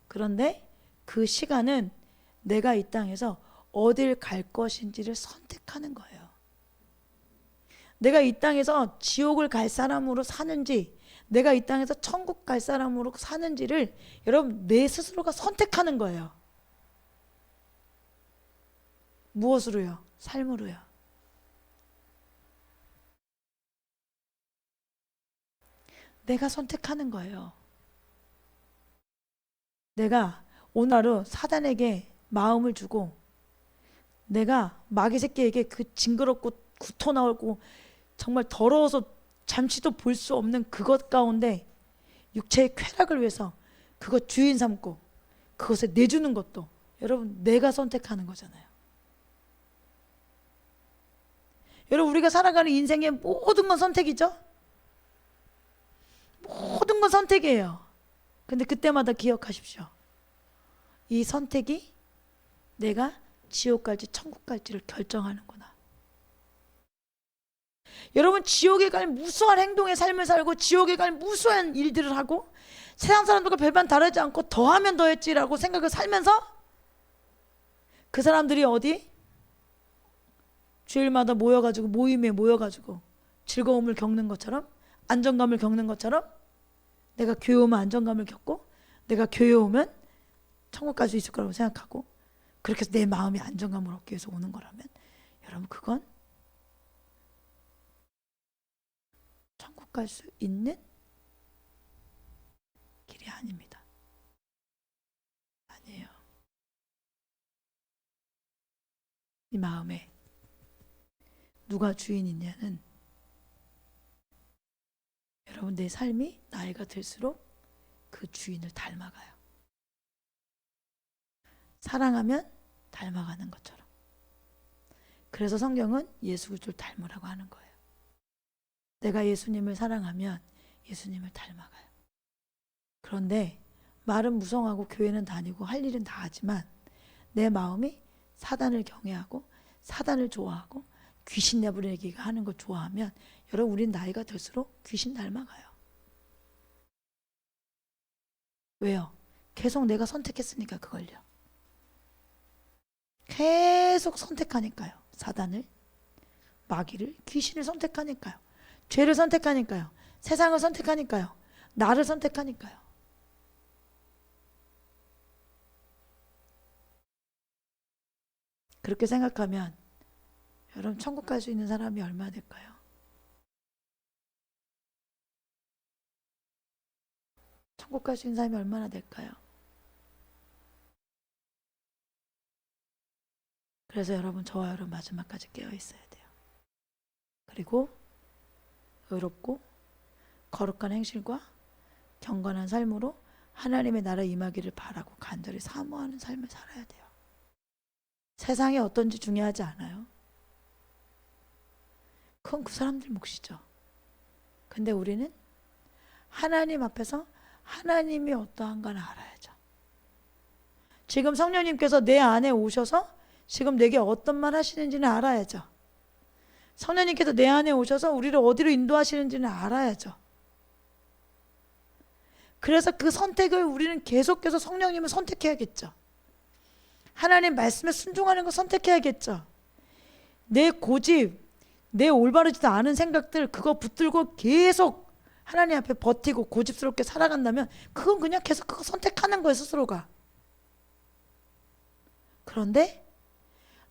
그런데 그 시간은 내가 이 땅에서 어딜 갈 것인지를 선택하는 거예요. 내가 이 땅에서 지옥을 갈 사람으로 사는지 내가 이 땅에서 천국 갈 사람으로 사는지를 여러분 내 스스로가 선택하는 거예요. 무엇으로요? 삶으로요. 내가 선택하는 거예요. 내가 오늘 하루 사단에게 마음을 주고 내가 마귀 새끼에게 그 징그럽고 구토 나오고 정말 더러워서 잠시도 볼 수 없는 그것 가운데 육체의 쾌락을 위해서 그것 주인 삼고 그것에 내주는 것도 여러분 내가 선택하는 거잖아요. 여러분 우리가 살아가는 인생의 모든 건 선택이죠. 모든 건 선택이에요. 근데 그때마다 기억하십시오. 이 선택이 내가 지옥 갈지 천국 갈지를 결정하는구나. 여러분 지옥에 갈 무수한 행동의 삶을 살고 지옥에 갈 무수한 일들을 하고 세상 사람들과 별반 다르지 않고 더하면 더했지라고 생각을 살면서 그 사람들이 어디? 주일마다 모여가지고 모임에 모여가지고 즐거움을 겪는 것처럼 안정감을 겪는 것처럼 내가 교회 오면 안정감을 겪고 내가 교회 오면 천국 갈 수 있을 거라고 생각하고 그렇게 해서 내 마음이 안정감을 얻기 위해서 오는 거라면 여러분 그건 천국 갈 수 있는 길이 아닙니다. 아니에요. 이 마음에 누가 주인이냐는 여러분 내 삶이 나이가 들수록 그 주인을 닮아가요. 사랑하면 닮아가는 것처럼. 그래서 성경은 예수 그리스도를 닮으라고 하는 거예요. 내가 예수님을 사랑하면 예수님을 닮아가요. 그런데 말은 무성하고 교회는 다니고 할 일은 다 하지만 내 마음이 사단을 경외하고 사단을 좋아하고 귀신 내보내기가 하는 거 좋아하면 여러분 우린 나이가 들수록 귀신 닮아가요. 왜요? 계속 내가 선택했으니까 그걸요. 계속 선택하니까요. 사단을, 마귀를, 귀신을 선택하니까요. 죄를 선택하니까요. 세상을 선택하니까요. 나를 선택하니까요. 그렇게 생각하면 여러분 천국 갈 수 있는 사람이 얼마나 될까요? 천국 갈 수 있는 사람이 얼마나 될까요? 그래서 여러분 저와 여러분 마지막까지 깨어 있어야 돼요. 그리고 의롭고 거룩한 행실과 경건한 삶으로 하나님의 나라 임하기를 바라고 간절히 사모하는 삶을 살아야 돼요. 세상이 어떤지 중요하지 않아요. 그건 그 사람들 몫이죠. 근데 우리는 하나님 앞에서 하나님이 어떠한가를 알아야죠. 지금 성령님께서 내 안에 오셔서 지금 내게 어떤 말 하시는지는 알아야죠. 성령님께서 내 안에 오셔서 우리를 어디로 인도하시는지는 알아야죠. 그래서 그 선택을 우리는 계속해서 성령님을 선택해야겠죠. 하나님 말씀에 순종하는 거 선택해야겠죠. 내 고집, 내 올바르지도 않은 생각들 그거 붙들고 계속 하나님 앞에 버티고 고집스럽게 살아간다면 그건 그냥 계속 그거 선택하는 거예요, 스스로가. 그런데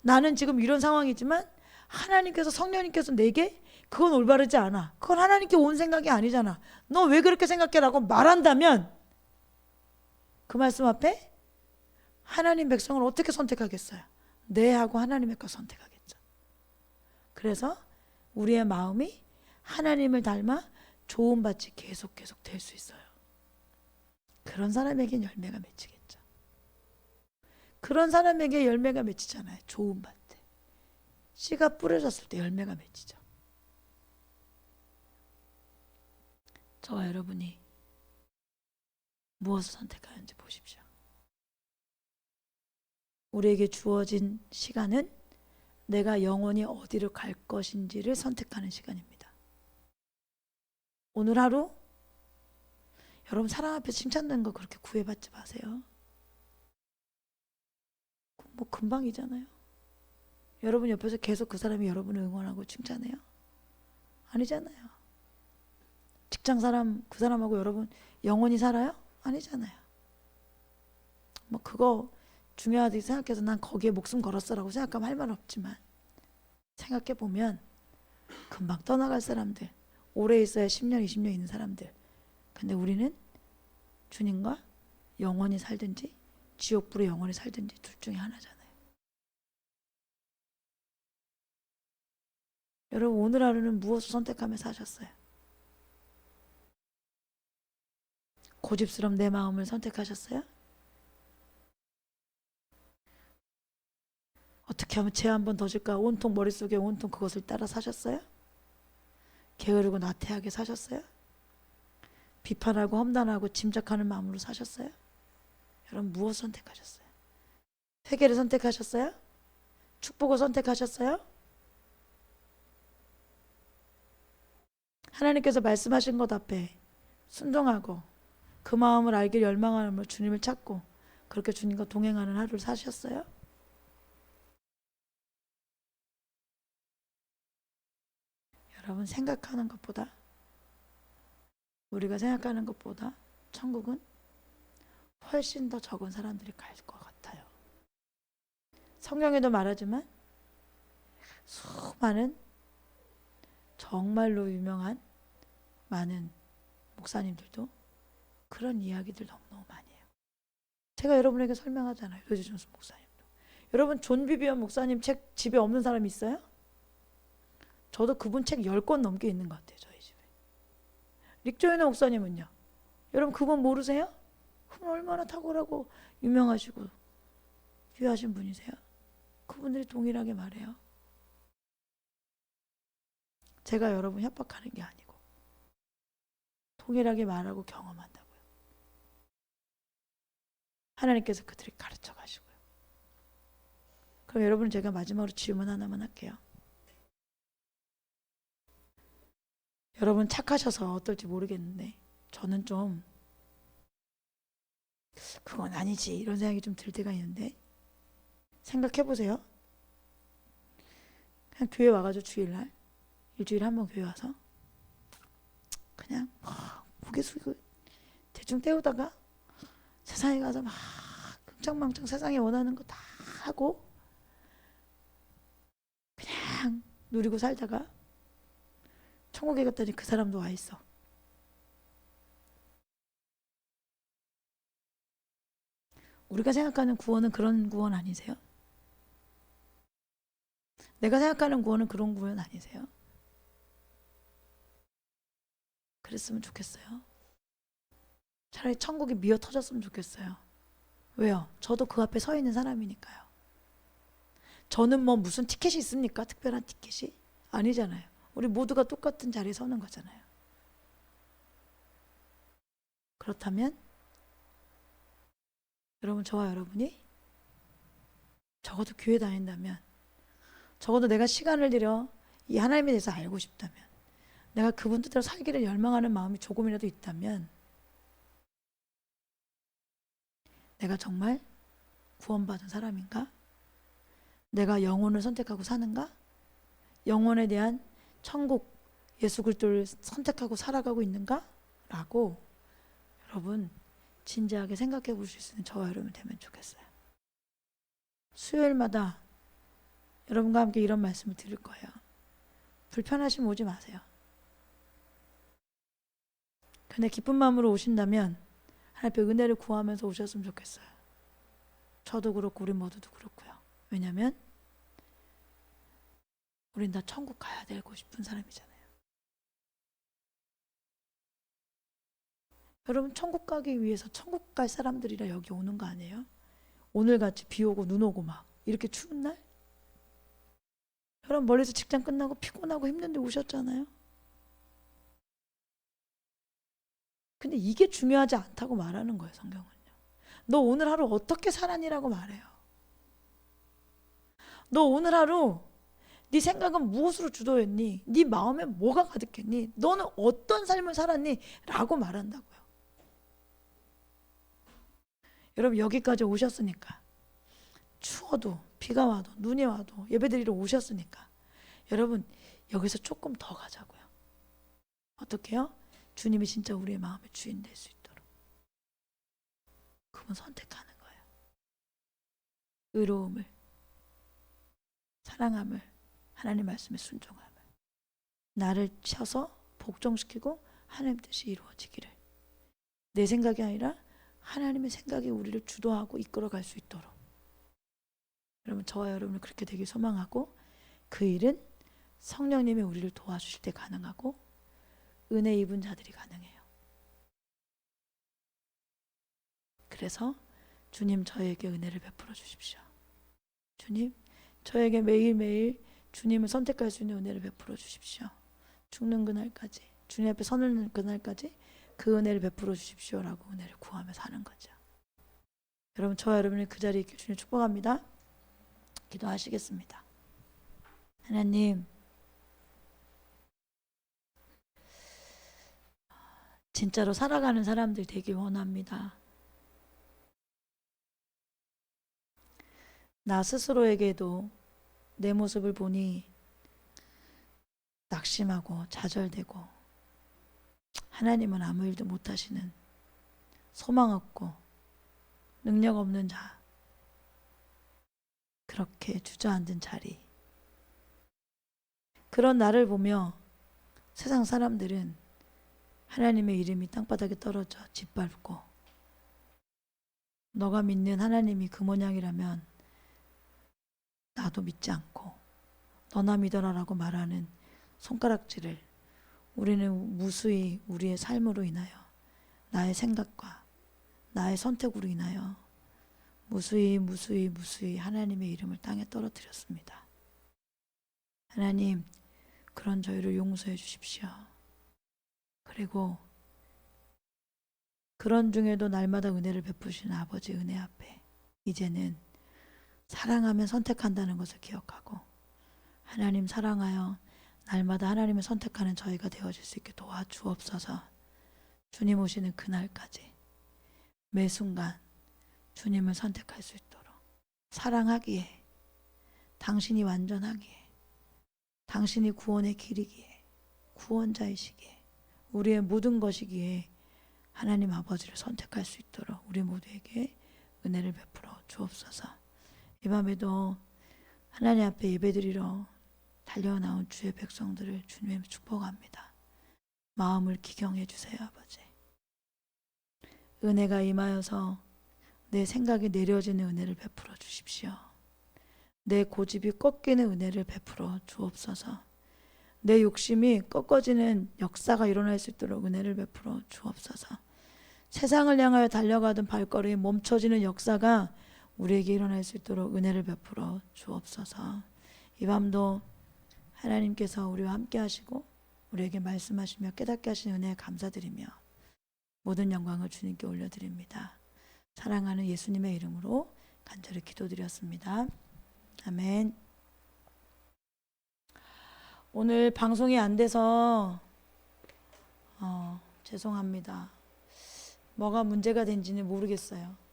나는 지금 이런 상황이지만 하나님께서 성령님께서 내게 그건 올바르지 않아. 그건 하나님께 온 생각이 아니잖아. 너 왜 그렇게 생각해? 라고 말한다면 그 말씀 앞에 하나님 백성을 어떻게 선택하겠어요? 네 하고 하나님의 거 선택하겠죠. 그래서 우리의 마음이 하나님을 닮아 좋은 밭이 계속 될 수 있어요. 그런 사람에겐 열매가 맺히겠죠. 그런 사람에게 열매가 맺히잖아요. 좋은 밭에 씨가 뿌려졌을 때 열매가 맺히죠. 저와 여러분이 무엇을 선택하는지 보십시오. 우리에게 주어진 시간은 내가 영원히 어디로 갈 것인지를 선택하는 시간입니다. 오늘 하루 여러분 사람 앞에 칭찬되는 거 그렇게 구애받지 마세요. 뭐 금방이잖아요. 여러분 옆에서 계속 그 사람이 여러분을 응원하고 칭찬해요? 아니잖아요. 직장 사람 그 사람하고 여러분 영원히 살아요? 아니잖아요. 뭐 그거 중요하다고 생각해서 난 거기에 목숨 걸었어라고 생각하면 할 말 없지만 생각해보면 금방 떠나갈 사람들, 오래 있어야 10년 20년 있는 사람들. 근데 우리는 주님과 영원히 살든지 지옥불에 영원히 살든지 둘 중에 하나잖아요. 여러분 오늘 하루는 무엇을 선택하며 사셨어요? 고집스러운 내 마음을 선택하셨어요? 어떻게 하면 죄 한 번 더 질까 온통 머릿속에 온통 그것을 따라 사셨어요? 게으르고 나태하게 사셨어요? 비판하고 험담하고 짐작하는 마음으로 사셨어요? 여러분 무엇을 선택하셨어요? 회개를 선택하셨어요? 축복을 선택하셨어요? 하나님께서 말씀하신 것 앞에 순종하고 그 마음을 알길 열망하며 주님을 찾고 그렇게 주님과 동행하는 하루를 사셨어요? 여러분 생각하는 것보다 우리가 생각하는 것보다 천국은 훨씬 더 적은 사람들이 갈 것 같아요. 성경에도 말하지만 수많은 정말로 유명한 많은 목사님들도 그런 이야기들 너무너무 많이 해요. 제가 여러분에게 설명하잖아요. 로이드 존슨 목사님도. 여러분 존 비비언 목사님 책 집에 없는 사람 있어요? 저도 그분 책 10권 넘게 있는 것 같아요. 저희 집에. 릭 조이너 목사님은요? 여러분 그분 모르세요? 그분 얼마나 탁월하고 유명하시고 귀하신 분이세요? 그분들이 동일하게 말해요. 제가 여러분 협박하는 게 아니고 동일하게 말하고 경험한다고요. 하나님께서 그들이 가르쳐 가시고요. 그럼 여러분 제가 마지막으로 질문 하나만 할게요. 여러분 착하셔서 어떨지 모르겠는데 저는 좀 그건 아니지 이런 생각이 좀 들 때가 있는데 생각해 보세요. 그냥 교회 와가지고 주일날 일주일에 한 번 교회 와서 그냥 고개 숙이고 대충 때우다가 세상에 가서 막 흥청망청 세상에 원하는 거 다 하고 그냥 누리고 살다가 천국에 갔더니 그 사람도 와 있어. 우리가 생각하는 구원은 그런 구원 아니세요? 내가 생각하는 구원은 그런 구원 아니세요? 그랬으면 좋겠어요. 차라리 천국이 미어 터졌으면 좋겠어요. 왜요? 저도 그 앞에 서 있는 사람이니까요. 저는 뭐 무슨 티켓이 있습니까? 특별한 티켓이? 아니잖아요. 우리 모두가 똑같은 자리에 서는 거잖아요. 그렇다면 여러분, 저와 여러분이 적어도 교회 다닌다면, 적어도 내가 시간을 들여 이 하나님에 대해서 알고 싶다면, 내가 그분 뜻대로 살기를 열망하는 마음이 조금이라도 있다면 내가 정말 구원받은 사람인가? 내가 영혼을 선택하고 사는가? 영혼에 대한 천국 예수 그리스도를 선택하고 살아가고 있는가? 라고 여러분 진지하게 생각해 볼 수 있는 저와 여러분 되면 좋겠어요. 수요일마다 여러분과 함께 이런 말씀을 드릴 거예요. 불편하시면 오지 마세요. 근데 기쁜 마음으로 오신다면 하나님의 은혜를 구하면서 오셨으면 좋겠어요. 저도 그렇고 우리 모두도 그렇고요. 왜냐하면 우린 다 천국 가야 되고 싶은 사람이잖아요. 여러분 천국 가기 위해서 천국 갈 사람들이라 여기 오는 거 아니에요? 오늘같이 비 오고 눈 오고 막 이렇게 추운 날? 여러분 멀리서 직장 끝나고 피곤하고 힘든데 오셨잖아요. 근데 이게 중요하지 않다고 말하는 거예요. 성경은요. 너 오늘 하루 어떻게 살았니라고 말해요. 너 오늘 하루 네 생각은 무엇으로 주도했니? 네 마음에 뭐가 가득했니? 너는 어떤 삶을 살았니? 라고 말한다고요. 여러분 여기까지 오셨으니까 추워도 비가 와도 눈이 와도 예배드리러 오셨으니까 여러분 여기서 조금 더 가자고요. 어떻게 해요? 주님이 진짜 우리의 마음의 주인 될 수 있도록 그분 선택하는 거예요. 의로움을, 사랑함을, 하나님 말씀에 순종함을, 나를 쳐서 복종시키고 하나님 뜻이 이루어지기를, 내 생각이 아니라 하나님의 생각이 우리를 주도하고 이끌어갈 수 있도록 여러분 저와 여러분을 그렇게 되길 소망하고 그 일은 성령님이 우리를 도와주실 때 가능하고 은혜 입은 자들이 가능해요. 그래서 주님 저에게 은혜를 베풀어 주십시오. 주님 저에게 매일매일 주님을 선택할 수 있는 은혜를 베풀어 주십시오. 죽는 그날까지 주님 앞에 서는 그날까지 그 은혜를 베풀어 주십시오라고 은혜를 구하며 사는 거죠. 여러분 저와 여러분이 그 자리에 있길 주님 축복합니다. 기도하시겠습니다. 하나님 진짜로 살아가는 사람들 되길 원합니다. 나 스스로에게도 내 모습을 보니 낙심하고 좌절되고 하나님은 아무 일도 못하시는 소망 없고 능력 없는 자 그렇게 주저앉은 자리 그런 나를 보며 세상 사람들은 하나님의 이름이 땅바닥에 떨어져 짓밟고 너가 믿는 하나님이 그 모양이라면 나도 믿지 않고 너나 믿어라라고 말하는 손가락질을 우리는 무수히 우리의 삶으로 인하여 나의 생각과 나의 선택으로 인하여 무수히 하나님의 이름을 땅에 떨어뜨렸습니다. 하나님 그런 저희를 용서해 주십시오. 그리고 그런 중에도 날마다 은혜를 베푸시는 아버지 은혜 앞에 이제는 사랑하면 선택한다는 것을 기억하고 하나님 사랑하여 날마다 하나님을 선택하는 저희가 되어질 수 있게 도와주옵소서. 주님 오시는 그날까지 매 순간 주님을 선택할 수 있도록 사랑하기에, 당신이 완전하기에, 당신이 구원의 길이기에, 구원자이시기에, 우리의 모든 것이기에 하나님 아버지를 선택할 수 있도록 우리 모두에게 은혜를 베풀어 주옵소서. 이 밤에도 하나님 앞에 예배드리러 달려나온 주의 백성들을 주님 축복합니다. 마음을 기경해 주세요, 아버지. 은혜가 임하여서 내 생각이 내려지는 은혜를 베풀어 주십시오. 내 고집이 꺾이는 은혜를 베풀어 주옵소서. 내 욕심이 꺾어지는 역사가 일어날 수 있도록 은혜를 베풀어 주옵소서. 세상을 향하여 달려가던 발걸음이 멈춰지는 역사가 우리에게 일어날 수 있도록 은혜를 베풀어 주옵소서. 이 밤도 하나님께서 우리와 함께 하시고 우리에게 말씀하시며 깨닫게 하시는 은혜에 감사드리며 모든 영광을 주님께 올려드립니다. 사랑하는 예수님의 이름으로 간절히 기도드렸습니다. 아멘. 오늘 방송이 안 돼서 죄송합니다. 뭐가 문제가 된지는 모르겠어요.